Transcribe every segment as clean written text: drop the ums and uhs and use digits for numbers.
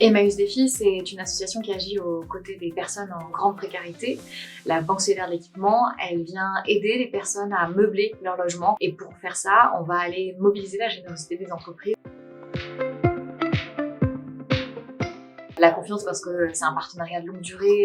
Emmaüs Défi, c'est une association qui agit aux côtés des personnes en grande précarité. La Banque solidaire de l'équipement, elle vient aider les personnes à meubler leur logement. Et pour faire ça, on va aller mobiliser la générosité des entreprises. La confiance parce que c'est un partenariat de longue durée.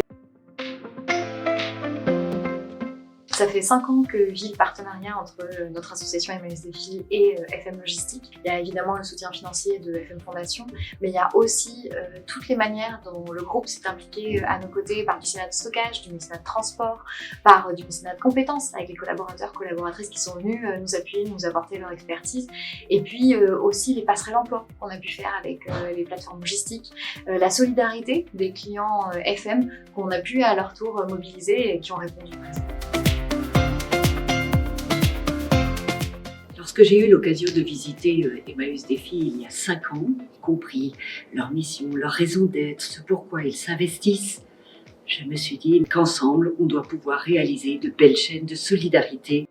Ça fait 5 ans que vit le partenariat entre notre association Emmaüs Défi et FM Logistique. Il y a évidemment le soutien financier de FM Fondation, mais il y a aussi toutes les manières dont le groupe s'est impliqué à nos côtés par du mécénat de stockage, du mécénat de transport, par du mécénat de compétences avec les collaborateurs, collaboratrices qui sont venus nous appuyer, nous apporter leur expertise. Et puis aussi les passerelles emploi qu'on a pu faire avec les plateformes logistiques, la solidarité des clients FM qu'on a pu à leur tour mobiliser et qui ont répondu présent. Lorsque j'ai eu l'occasion de visiter Emmaüs Défi il y a 5 ans, y compris leur mission, leur raison d'être, ce pourquoi ils s'investissent, je me suis dit qu'ensemble, on doit pouvoir réaliser de belles chaînes de solidarité.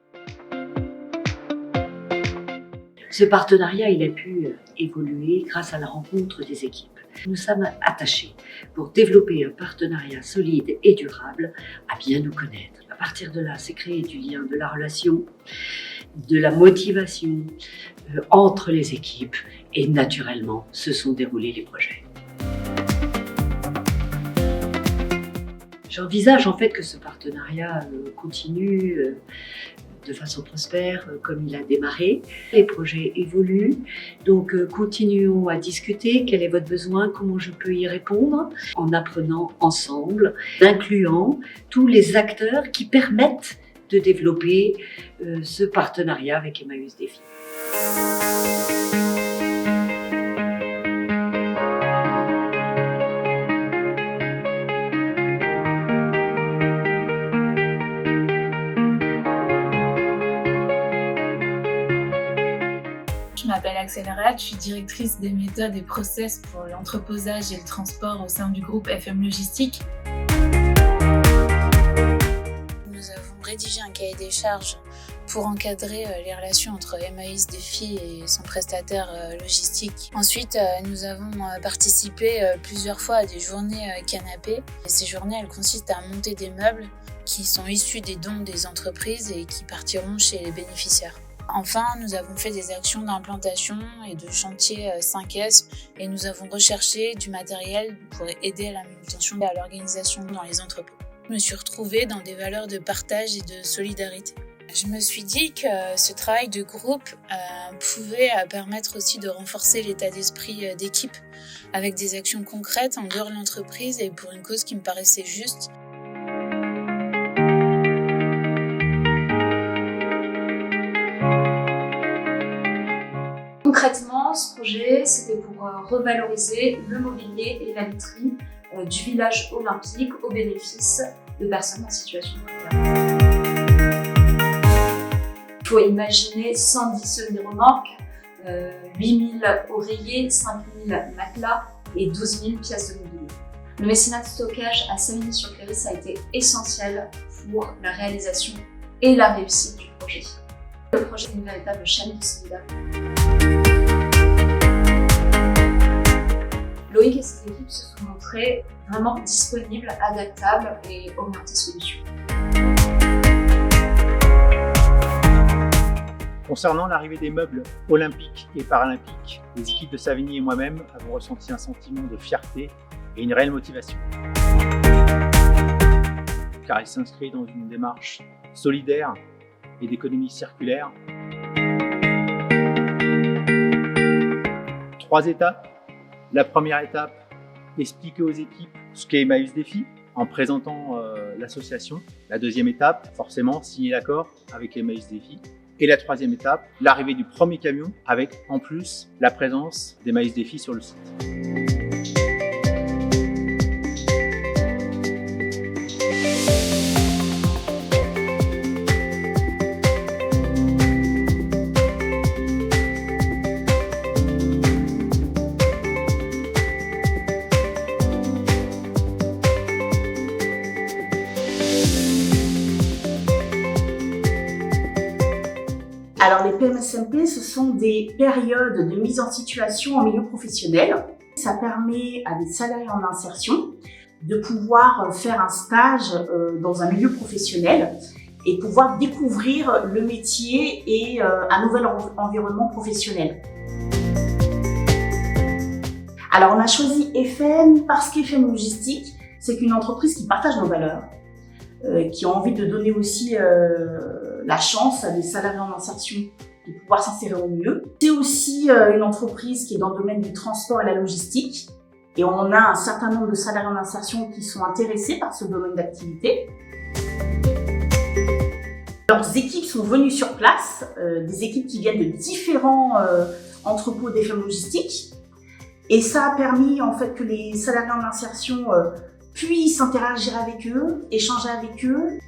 Ce partenariat, il a pu évoluer grâce à la rencontre des équipes. Nous sommes attachés pour développer un partenariat solide et durable à bien nous connaître. À partir de là, c'est créer du lien, de la relation, de la motivation entre les équipes et naturellement, se sont déroulés les projets. J'envisage en fait que ce partenariat continue de façon prospère comme il a démarré. Les projets évoluent, donc continuons à discuter. Quel est votre besoin? Comment je peux y répondre? En apprenant ensemble, incluant tous les acteurs qui permettent de développer ce partenariat avec Emmaüs Défi. Je m'appelle Axel Rat, je suis directrice des méthodes et process pour l'entreposage et le transport au sein du groupe FM Logistique. Nous avons rédigé un cahier des charges pour encadrer les relations entre Emmaüs Défi et son prestataire logistique. Ensuite, nous avons participé plusieurs fois à des journées canapé. Et ces journées, elles consistent à monter des meubles qui sont issus des dons des entreprises et qui partiront chez les bénéficiaires. Enfin, nous avons fait des actions d'implantation et de chantier 5S et nous avons recherché du matériel pour aider à la manutention et à l'organisation dans les entreprises. Je me suis retrouvée dans des valeurs de partage et de solidarité. Je me suis dit que ce travail de groupe pouvait permettre aussi de renforcer l'état d'esprit d'équipe avec des actions concrètes en dehors de l'entreprise et pour une cause qui me paraissait juste. Concrètement, ce projet, c'était pour revaloriser le mobilier et la literie du village olympique au bénéfice de personnes en situation de précarité. Il faut imaginer 110 semi-remorques, 8000 oreillers, 5000 matelas et 12 000 pièces de mobilier. Le mécénat de stockage à Savigny-sur-Clérys a été essentiel pour la réalisation et la réussite du projet. Le projet est une véritable chaîne de solidarité. Loïc et ses équipes se sont montrés vraiment disponibles, adaptables et orientés solutions. Concernant l'arrivée des meubles olympiques et paralympiques, les équipes de Savigny et moi-même avons ressenti un sentiment de fierté et une réelle motivation. Car il s'inscrit dans une démarche solidaire et d'économie circulaire. 3 étapes. La première étape, expliquer aux équipes ce qu'est Emmaüs Défi en présentant l'association. La deuxième étape, forcément, signer l'accord avec Emmaüs Défi. Et la troisième étape, l'arrivée du premier camion avec en plus la présence d'Emmaüs Défi sur le site. Alors les PMSMP, ce sont des périodes de mise en situation en milieu professionnel. ça permet à des salariés en insertion de pouvoir faire un stage dans un milieu professionnel et pouvoir découvrir le métier et un nouvel environnement professionnel. Alors on a choisi FM parce qu'FM Logistique, c'est une entreprise qui partage nos valeurs, qui a envie de donner aussi la chance à des salariés en insertion de pouvoir s'insérer au mieux. C'est aussi une entreprise qui est dans le domaine du transport et la logistique. Et on a un certain nombre de salariés en insertion qui sont intéressés par ce domaine d'activité. Leurs équipes sont venues sur place, des équipes qui viennent de différents entrepôts d'FM Logistique. Et ça a permis en fait que les salariés en insertion puissent interagir avec eux, échanger avec eux.